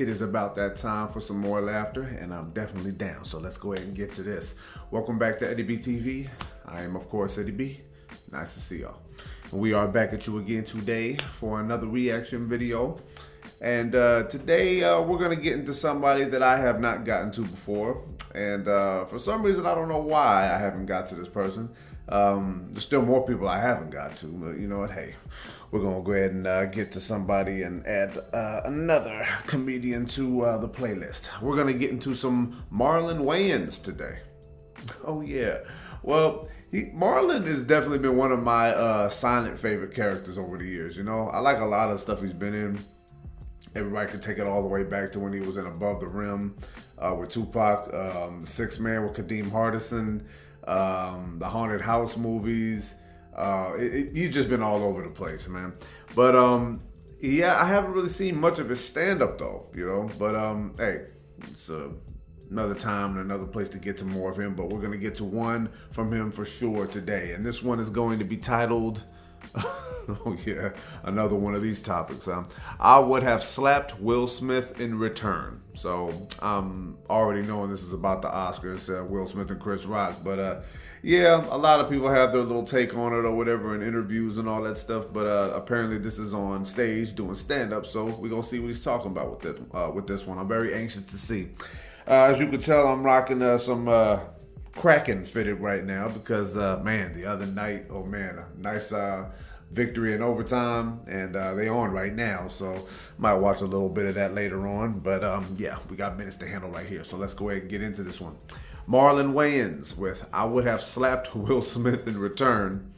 It is about that time for some more laughter, and I'm definitely down. So let's go ahead and get to this. Welcome back to Eddie B TV. I am, of course, Eddie B. Nice to see y'all. We are back at you again today for another reaction video. And today we're going to get into somebody that I have not gotten to before. And for some reason, I don't know why I haven't got to this person. There's still more people I haven't got to, but you know what, hey, we're gonna go ahead and get to somebody and add another comedian to the playlist. We're gonna get into some Marlon Wayans today. Oh yeah, well, Marlon has definitely been one of my silent favorite characters over the years. You know, I like a lot of stuff he's been in. Everybody can take it all the way back to when he was in Above the Rim with Tupac, Six Man with Kadeem Hardison, the Haunted House movies. You've just been all over the place, man. But yeah, I haven't really seen much of his stand-up though, you know. But hey, it's another time and another place to get to more of him. But we're gonna get to one from him for sure today, and this one is going to be titled. Oh yeah, another one of these topics. I would have slapped Will Smith in return. So I'm already knowing this is about the Oscars, Will Smith and Chris Rock. But yeah, a lot of people have their little take on it or whatever in interviews and all that stuff. But apparently this is on stage doing stand-up, so we're gonna see what he's talking about with this one. I'm very anxious to see. As you can tell, I'm rocking some Kraken fitted right now because man, the other night, oh man, a nice victory in overtime, and they on right now, so might watch a little bit of that later on. But yeah, we got minutes to handle right here, so let's go ahead and get into this one. Marlon Wayans with I Would Have Slapped Will Smith in Return.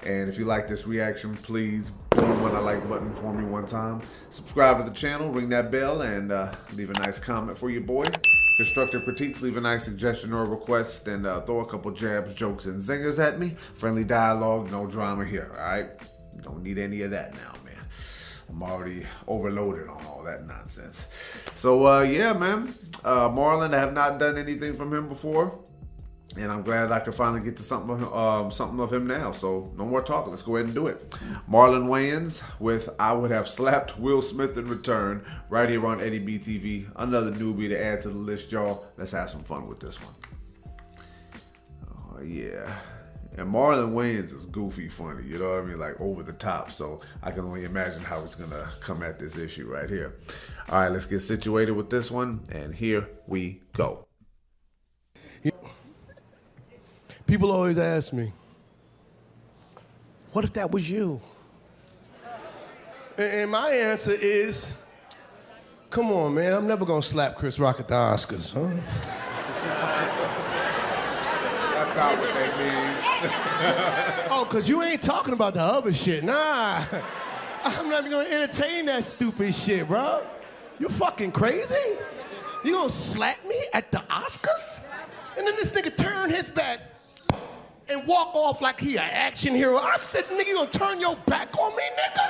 And if you like this reaction, please pull the one I like button for me one time. Subscribe to the channel, ring that bell, and leave a nice comment for your boy. Constructive critiques, leave a nice suggestion or request, and throw a couple jabs, jokes, and zingers at me. Friendly dialogue, no drama here, all right? Don't need any of that now, man. I'm already overloaded on all that nonsense. So, yeah, man. Marlon, I have not done anything from him before, and I'm glad I could finally get to something of him now. So, no more talking. Let's go ahead and do it. Marlon Wayans with I Would Have Slapped Will Smith in Return, right here on Eddie B TV. Another newbie to add to the list, y'all. Let's have some fun with this one. Oh, yeah. And Marlon Wayans is goofy funny, you know what I mean? Like over the top. So I can only imagine how it's gonna come at this issue right here. All right, let's get situated with this one, and here we go. People always ask me, what if that was you? And my answer is, come on, man, I'm never gonna slap Chris Rock at the Oscars, huh? That's not what they mean. Oh, because you ain't talking about the other shit. Nah, I'm not even gonna entertain that stupid shit, bro. You fucking crazy? You gonna slap me at the Oscars? And then this nigga turn his back and walk off like he an action hero. I said, nigga, you gonna turn your back on me, nigga?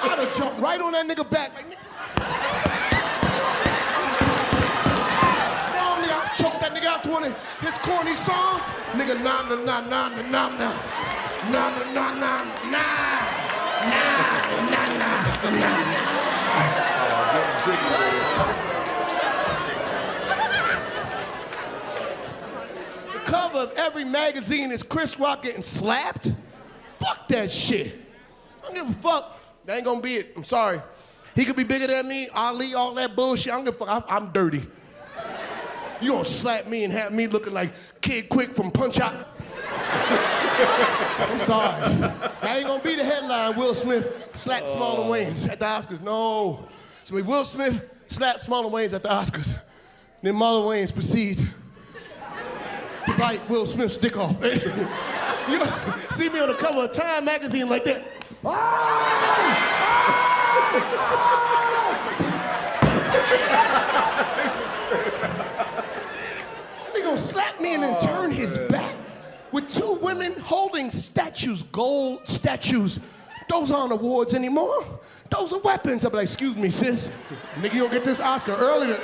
I'd have jumped right on that nigga back like, nigga. I choked that nigga out to one of his corny songs. Nigga, nah, nah, nah, nah, nah, nah, nah, nah, nah, nah, nah, nah, nah, nah. The cover of every magazine is Chris Rock getting slapped. Fuck that shit. I don't give a fuck. That ain't gonna be it. I'm sorry. He could be bigger than me, Ali, all that bullshit. I don't give a fuck. I'm dirty. You gonna slap me and have me looking like Kid Quick from Punch Out? I'm sorry. That ain't gonna be the headline. Will Smith slapped Marlon Wayans at the Oscars. No. So Will Smith slapped Marlon Wayans at the Oscars. Then Marlon Wayans proceeds to bite Will Smith's dick off. You gonna see me on the cover of Time magazine like that. Slap me and then turn his back with two women holding statues, gold statues. Those aren't awards anymore. Those are weapons. I'll be like, excuse me, sis. Nigga, you don't get this Oscar earlier.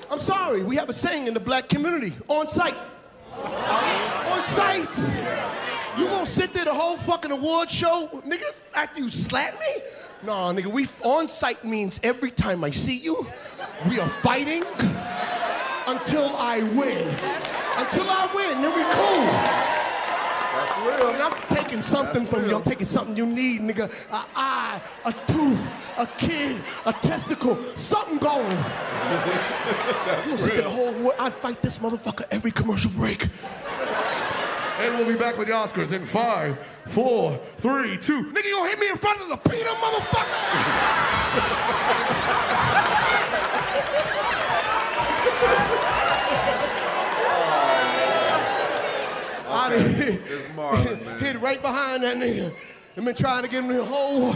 I'm sorry, we have a saying in the black community, on site. On site. You gonna sit there the whole fucking award show, nigga, after you slap me? Nah, nigga, we on site means every time I see you, we are fighting until I win. Until I win, then we cool. That's real. And I'm taking something from you. I'm taking something you need, nigga. An eye, a tooth, a kid, a testicle, something going. You gonna sit there the whole world. I'd fight this motherfucker every commercial break. And we'll be back with the Oscars in 5, 4, 3, 2. Nigga, you gonna hit me in front of the PETA, motherfucker? It's Marlon, man. Hit right behind that nigga. I've been trying to get him in the hole.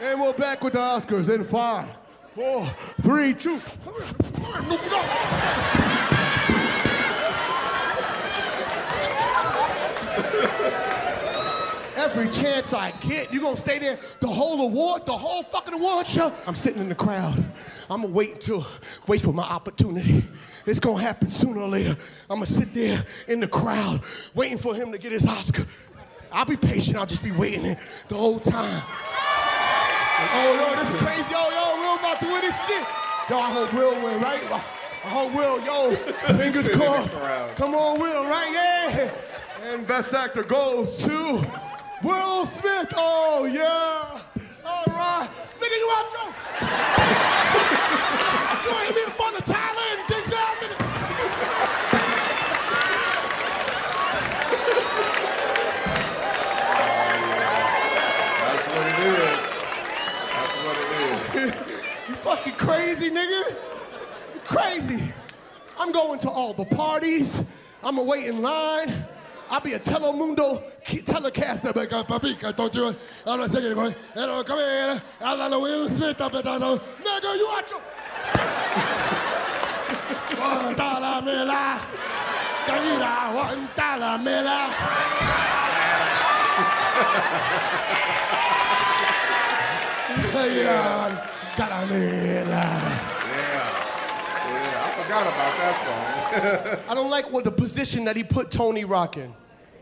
And we're back with the Oscars in 5, 4, 3, 2. Every chance I get, you gonna stay there the whole fucking award show? I'm sitting in the crowd. I'm gonna wait for my opportunity. It's gonna happen sooner or later. I'm gonna sit there in the crowd, waiting for him to get his Oscar. I'll be patient, I'll just be waiting the whole time. Oh, yo, this is crazy. Yo, we're about to win this shit. Yo, I hope Will win, right? I hope Will, yo, fingers crossed. Come on, Will, right? Yeah. And Best Actor goes to Will Smith. Oh, yeah. All right. Nigga, you out, Joe? You ain't been fun to Tyler and Denzel, nigga. That's what it is. That's what it is. You fucking crazy, nigga. You crazy. I'm going to all the parties. I'm gonna wait in line. I'll be a Telemundo telecaster. Don't you? I'm not saying it. Come here. I'm Will Smith. Nigga, you watch your. $1 mela. $1 mela. Yeah, I forgot about that song. I don't like the position that he put Tony Rock in.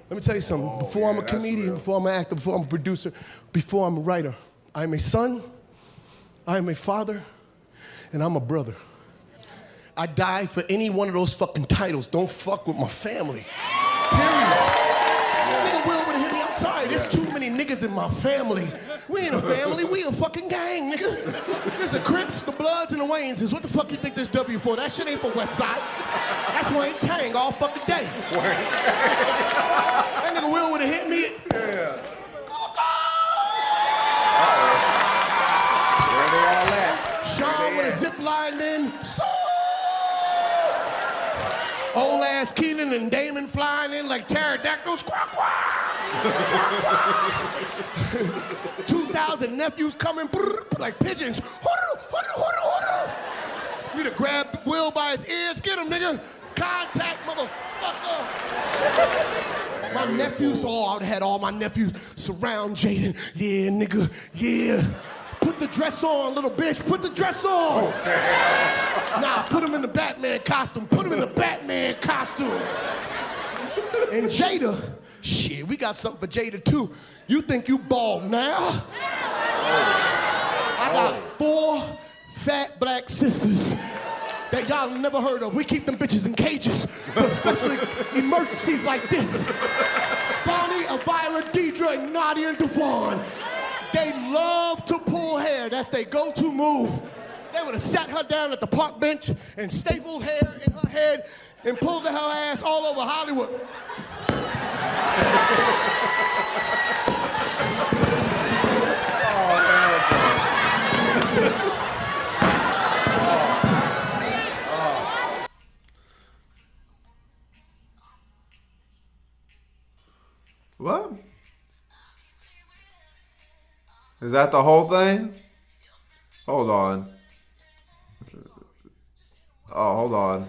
Let me tell you something. Before I'm a comedian, before I'm an actor, before I'm a producer, before I'm a writer, I am a son, I am a father, and I'm a brother. I die for any one of those fucking titles. Don't fuck with my family. Period. Nigga Will would have hit me. I'm sorry. There's too many niggas in my family. We ain't a family. We a fucking gang, nigga. There's the Crips, the Bloods, and the Wayanses. What the fuck you think this W for? That shit ain't for West Side. That's Wayne Tang all fucking day. That nigga Will would have hit me. Yeah. Where they all at? Sean would have zip lined in. So old ass Keenan and Damon flying in like pterodactyls. Quack, quack. 2,000 nephews coming like pigeons. We'd have grabbed Will by his ears. Get him, nigga. Contact, motherfucker. My nephews, I would have had all my nephews surround Jaden. Yeah, nigga, yeah. Put the dress on, little bitch. Put the dress on. Oh, damn. Nah, put him in the Batman costume. Put him in the Batman costume. And Jada, shit, we got something for Jada too. You think you bald now? I got 4 fat black sisters that y'all never heard of. We keep them bitches in cages for especially emergencies like this. Bonnie, Elvira, Deidre, and Nadia and Devon. They love to pull hair. That's their go-to move. They would have sat her down at the park bench and stapled hair in her head and pulled her ass all over Hollywood. What? Is that the whole thing? Hold on. Oh, hold on.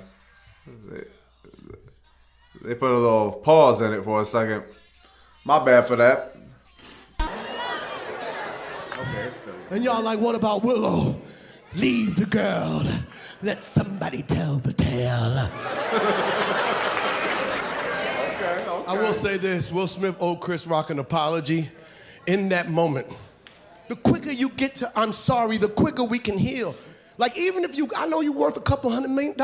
They put a little pause in it for a second. My bad for that. Okay, still. And y'all like, what about Willow? Leave the girl. Let somebody tell the tale. I will say this, Will Smith owed Chris Rock an apology in that moment. The quicker you get to I'm sorry, the quicker we can heal. Like even if I know you're worth $200 million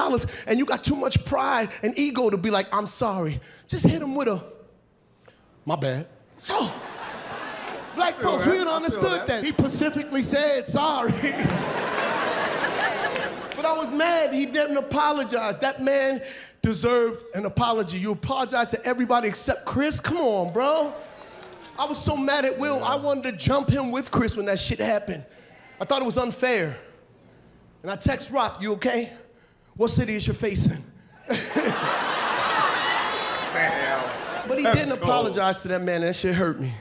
and you got too much pride and ego to be like, I'm sorry. Just hit him with a, my bad. So, black folks, we had understood that. He specifically said sorry. But I was mad he didn't apologize. That man deserved an apology. You apologize to everybody except Chris? Come on, bro. I was so mad at Will, I wanted to jump him with Chris when that shit happened. I thought it was unfair. And I text Rock, you okay? What city is your face in? Damn. But he didn't apologize to that man, and that shit hurt me.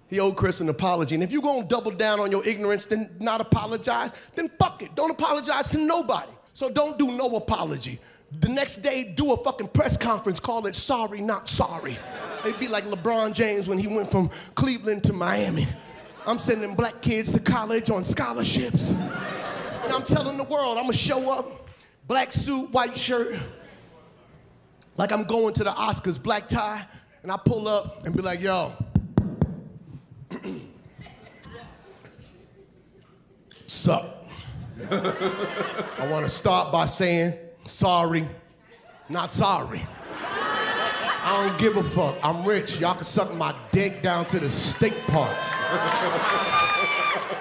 He owed Chris an apology. And if you're gonna double down on your ignorance, then not apologize, then fuck it. Don't apologize to nobody. So don't do no apology. The next day, do a fucking press conference, call it sorry, not sorry. It'd be like LeBron James when he went from Cleveland to Miami. I'm sending black kids to college on scholarships. And I'm telling the world, I'm gonna show up, black suit, white shirt, like I'm going to the Oscars, black tie, and I pull up and be like, yo. Sup? I wanna start by saying, sorry, not sorry. I don't give a fuck. I'm rich. Y'all can suck my dick down to the steak part.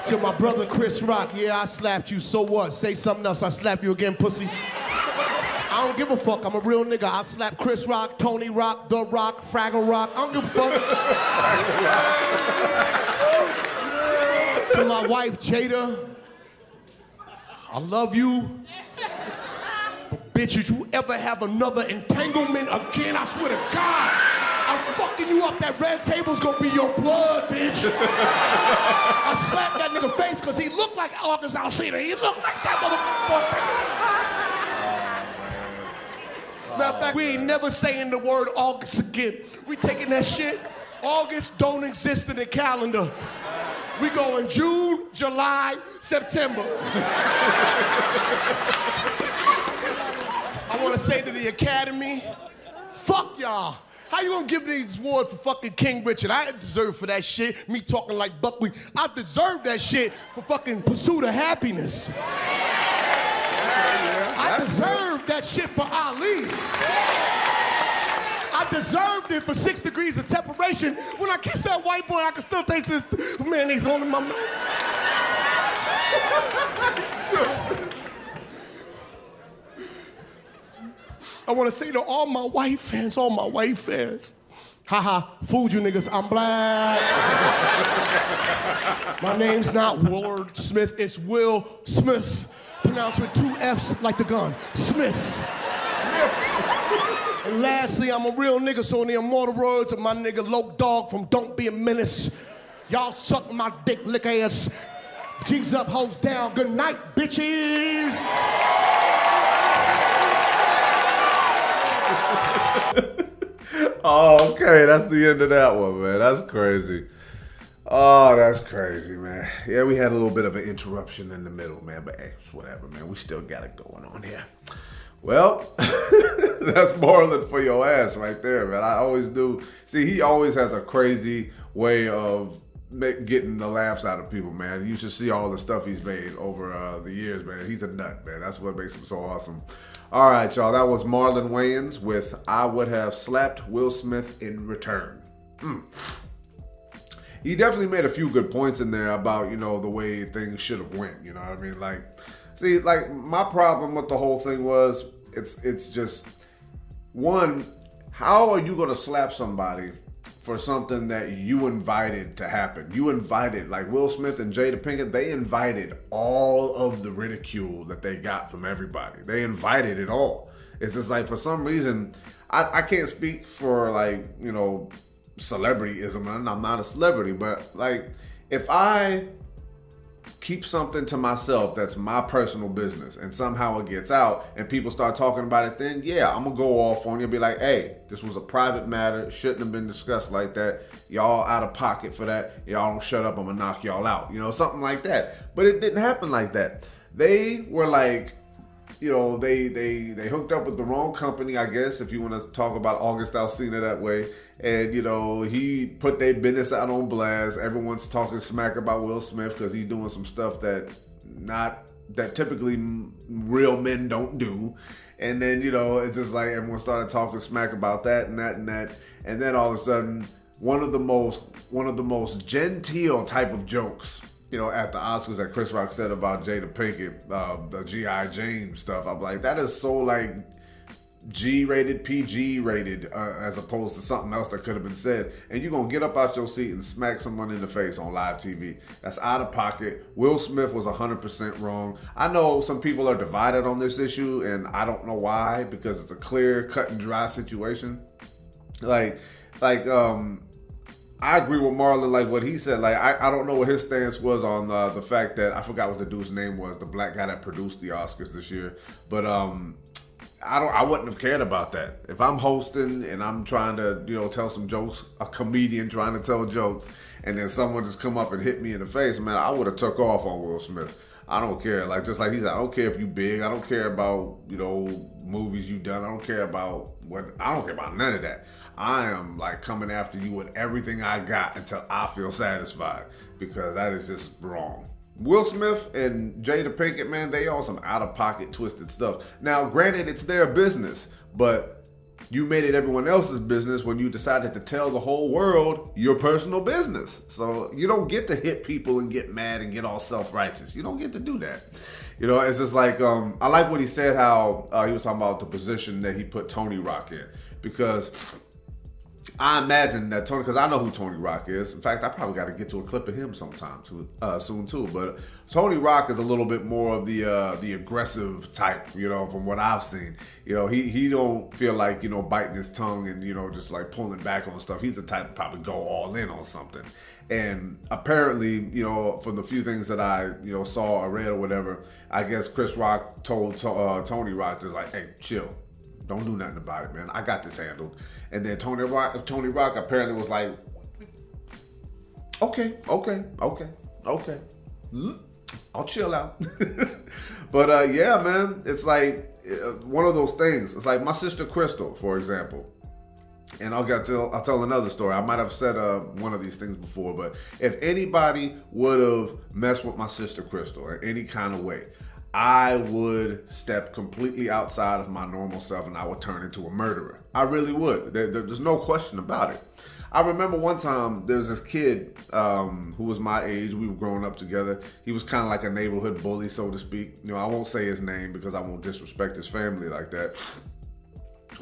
To my brother Chris Rock, yeah, I slapped you, so what? Say something else, I slap you again, pussy. I don't give a fuck, I'm a real nigga. I'll slap Chris Rock, Tony Rock, The Rock, Fraggle Rock, I don't give a fuck. To my wife, Jada, I love you. Bitch, if you ever have another entanglement again, I swear to God, I'm fucking you up. That red table's gonna be your blood, bitch. I slapped that nigga face because he looked like August Alsina. He looked like that motherfucker. Matter of fact, we ain't never saying the word August again. We taking that shit. August don't exist in the calendar. We going June, July, September. I want to say to the Academy, fuck y'all. How you gonna give me this award for fucking King Richard? I deserve for that shit. Me talking like buckwheat. I deserve that shit for fucking Pursuit of Happiness. I deserve that shit for Ali. I deserved it for 6 Degrees of Separation. When I kiss that white boy, I can still taste this mayonnaise on my mouth. I want to say to all my white fans, haha, fooled you niggas, I'm black. My name's not Willard Smith, it's Will Smith. Pronounced with 2 F's like the gun, Smith. And lastly, I'm a real nigga, so in the immortal words of my nigga Loke Dog from Don't Be a Menace, y'all suck my dick, lick ass. G's up, hoes down, good night, bitches. Oh, okay, that's the end of that one, man. That's crazy. Oh, that's crazy, man. Yeah, we had a little bit of an interruption in the middle, man, but hey, it's whatever, man. We still got it going on here. Well, that's Marlon for your ass right there, man. I always do. See, he always has a crazy way of getting the laughs out of people, man. You should see all the stuff he's made over the years, man. He's a nut, man. That's what makes him so awesome. All right, y'all. That was Marlon Wayans with I Would Have Slapped Will Smith in Return. He definitely made a few good points in there about, you know, the way things should have went. You know what I mean? Like, see, like my problem with the whole thing was it's just, one, how are you going to slap somebody for something that you invited to happen? You invited, like Will Smith and Jada Pinkett, they invited all of the ridicule that they got from everybody. They invited it all. It's just like, for some reason, I can't speak for, like, you know, celebrityism, and I'm not a celebrity, but like, if I keep something to myself that's my personal business and somehow it gets out and people start talking about it, then yeah, I'm gonna go off on you and be like, hey, this was a private matter, shouldn't have been discussed like that, y'all out of pocket for that, y'all don't shut up, I'm gonna knock y'all out, you know, something like that. But it didn't happen like that. They were like, you know, they hooked up with the wrong company, I guess, if you want to talk about August Alsina that way. And, you know, he put their business out on blast. Everyone's talking smack about Will Smith because he's doing some stuff that typically real men don't do. And then, you know, it's just like everyone started talking smack about that and that and that. And then all of a sudden, one of the most genteel type of jokes, you know, at the Oscars that Chris Rock said about Jada Pinkett, the G.I. Jane stuff. I'm like, that is so like G-rated, PG-rated, as opposed to something else that could have been said. And you're going to get up out your seat and smack someone in the face on live TV. That's out of pocket. Will Smith was 100% wrong. I know some people are divided on this issue, and I don't know why, because it's a clear, cut and dry situation. I agree with Marlon, like what he said. Like, I don't know what his stance was on the fact that, I forgot what the dude's name was, the black guy that produced the Oscars this year. But I wouldn't have cared about that. If I'm hosting and I'm trying to, you know, tell some jokes, a comedian trying to tell jokes, and then someone just come up and hit me in the face, man, I would have took off on Will Smith. I don't care. Like, just like he said, I don't care if you big. I don't care about, you know, movies you done. I don't care about none of that. I am like coming after you with everything I got until I feel satisfied, because that is just wrong. Will Smith and Jada Pinkett, man, they on some out-of-pocket twisted stuff. Now, granted, it's their business, but you made it everyone else's business when you decided to tell the whole world your personal business. So you don't get to hit people and get mad and get all self-righteous. You don't get to do that. You know, it's just like, I like what he said, how he was talking about the position that he put Tony Rock in, because I imagine that Tony, because I know who Tony Rock is. In fact, I probably got to get to a clip of him sometime soon too. But Tony Rock is a little bit more of the aggressive type, you know, from what I've seen. You know, he don't feel like, you know, biting his tongue and, you know, just like pulling back on stuff. He's the type to probably go all in on something. And apparently, you know, from the few things that I, you know, saw or read or whatever, I guess Chris Rock told Tony Rock just like, hey, chill. Don't do nothing about it, man. I got this handled. And then Tony Rock apparently was like, okay. I'll chill out. But yeah, man, it's like one of those things. It's like my sister Crystal, for example. And I'll tell another story. I might have said one of these things before, but if anybody would have messed with my sister Crystal in any kind of way, I would step completely outside of my normal self and I would turn into a murderer. I really would. There's no question about it. I remember one time there was this kid who was my age. We were growing up together. He was kind of like a neighborhood bully, so to speak. You know, I won't say his name because I won't disrespect his family like that.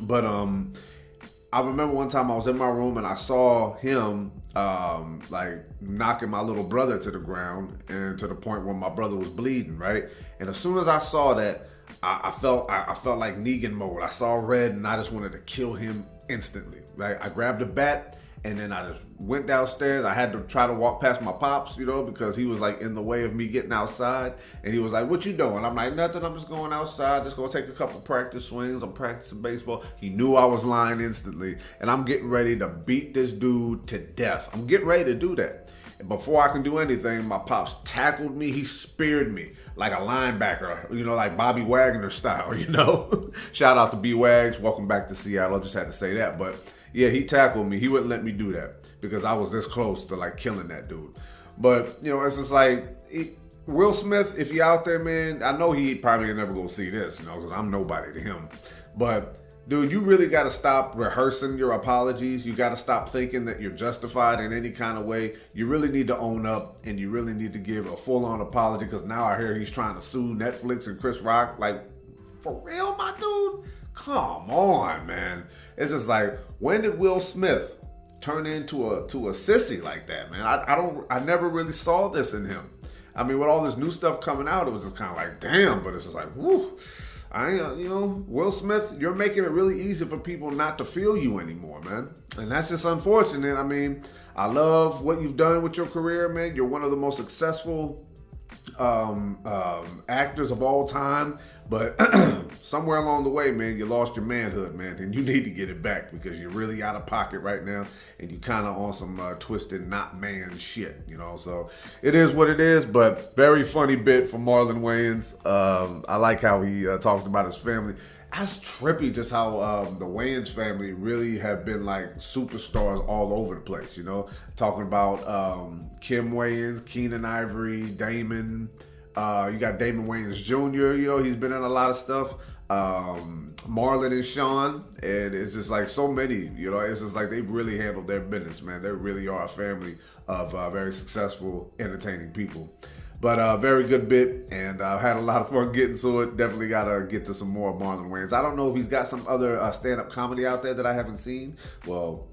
But I remember one time I was in my room and I saw him like knocking my little brother to the ground, and to the point where my brother was bleeding, right? And as soon as I saw that, I felt like Negan mode. I saw red and I just wanted to kill him instantly, right? I grabbed a bat and then I just went downstairs. I had to try to walk past my pops, you know, because he was like in the way of me getting outside. And he was like, what you doing? I'm like, nothing, I'm just going outside, just gonna take a couple practice swings. I'm practicing baseball. He knew I was lying instantly. And I'm getting ready to beat this dude to death. I'm getting ready to do that. And before I can do anything, my pops tackled me. He speared me like a linebacker, you know, like Bobby Wagner style, you know. Shout out to B-Wags. Welcome back to Seattle. I just had to say that. But yeah, he tackled me. He wouldn't let me do that because I was this close to like killing that dude. But, you know, it's just like, Will Smith, if you out there, man, I know he probably never gonna see this, you know, because I'm nobody to him. But dude, you really got to stop rehearsing your apologies. You got to stop thinking that you're justified in any kind of way. You really need to own up, and you really need to give a full-on apology, because now I hear he's trying to sue Netflix and Chris Rock. Like, for real, my dude? Come on, man. It's just like, when did Will Smith turn into a sissy like that, man? I never really saw this in him. I mean, with all this new stuff coming out, it was just kind of like, damn, but it's just like, whoo. You know, Will Smith, you're making it really easy for people not to feel you anymore, man. And that's just unfortunate. I mean, I love what you've done with your career, man. You're one of the most successful actors of all time, but somewhere along the way, man, you lost your manhood, man, and you need to get it back because you're really out of pocket right now, and you kind of on some twisted not man shit, you know. So it is what it is, but very funny bit from Marlon Wayans. I like how he talked about his family. That's trippy, just how the Wayans family really have been like superstars all over the place, you know. Talking about Kim Wayans, Keenan Ivory, Damon. You got Damon Wayans Jr., you know, he's been in a lot of stuff. Marlon and Sean, and it's just like so many, you know, it's just like they've really handled their business, man. They really are a family of very successful, entertaining people. But very good bit, and I've had a lot of fun getting to it. Definitely got to get to some more of Marlon Wayans. I don't know if he's got some other stand-up comedy out there that I haven't seen. Well,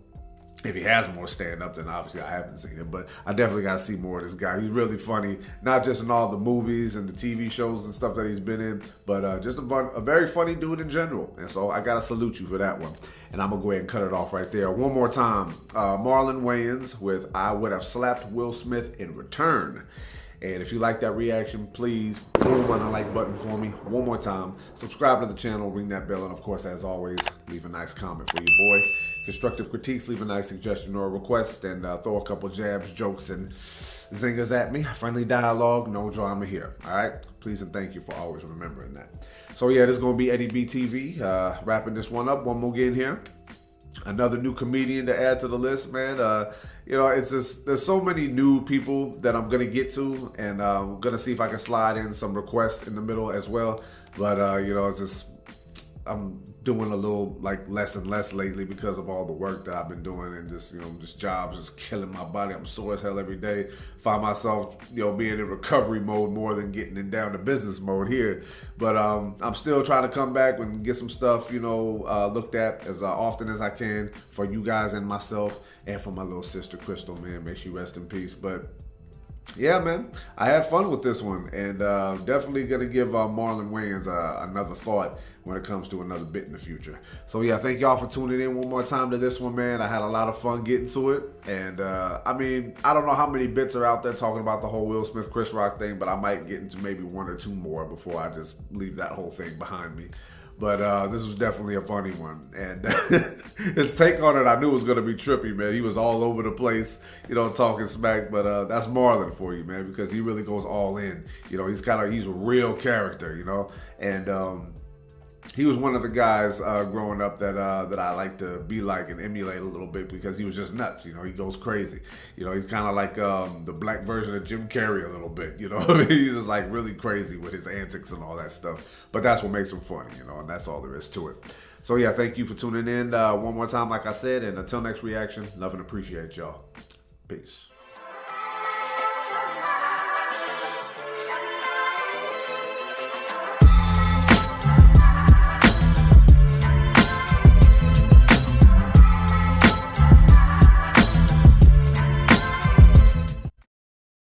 if he has more stand-up, then obviously I haven't seen it. But I definitely got to see more of this guy. He's really funny, not just in all the movies and the TV shows and stuff that he's been in, but just a very funny dude in general. And so I got to salute you for that one. And I'm going to go ahead and cut it off right there. One more time, Marlon Wayans with I Would Have Slapped Will Smith in Return. And if you like that reaction, please boom on the like button for me one more time. Subscribe to the channel, ring that bell, and of course, as always, leave a nice comment for your boy. Constructive critiques, leave a nice suggestion or a request, and throw a couple jabs, jokes, and zingers at me. Friendly dialogue, no drama here. All right? Please and thank you for always remembering that. So yeah, this is going to be Eddie B TV. Wrapping this one up. One more again here. Another new comedian to add to the list, man. You know, it's just, there's so many new people that I'm going to get to, and I'm going to see if I can slide in some requests in the middle as well. But, you know, it's just, I'm doing a little like less and less lately because of all the work that I've been doing, and just, you know, just jobs just killing my body. I'm sore as hell every day. Find myself, you know, being in recovery mode more than getting in down to business mode here. But I'm still trying to come back and get some stuff, you know, looked at as often as I can for you guys and myself, and for my little sister Crystal, man. May she rest in peace. But yeah, man, I had fun with this one, and definitely gonna give Marlon Wayans another thought when it comes to another bit in the future. So yeah, thank y'all for tuning in one more time to this one, man. I had a lot of fun getting to it, and I mean, I don't know how many bits are out there talking about the whole Will Smith, Chris Rock thing, but I might get into maybe one or two more before I just leave that whole thing behind me. But this was definitely a funny one. And his take on it, I knew was going to be trippy, man. He was all over the place, you know, talking smack. But that's Marlon for you, man, because he really goes all in. You know, he's a real character, you know. And he was one of the guys growing up that I like to be like and emulate a little bit, because he was just nuts. You know, he goes crazy. You know, he's kind of like the black version of Jim Carrey a little bit. You know, he's just like really crazy with his antics and all that stuff. But that's what makes him funny, you know, and that's all there is to it. So yeah, thank you for tuning in one more time, like I said, and until next reaction, love and appreciate y'all. Peace.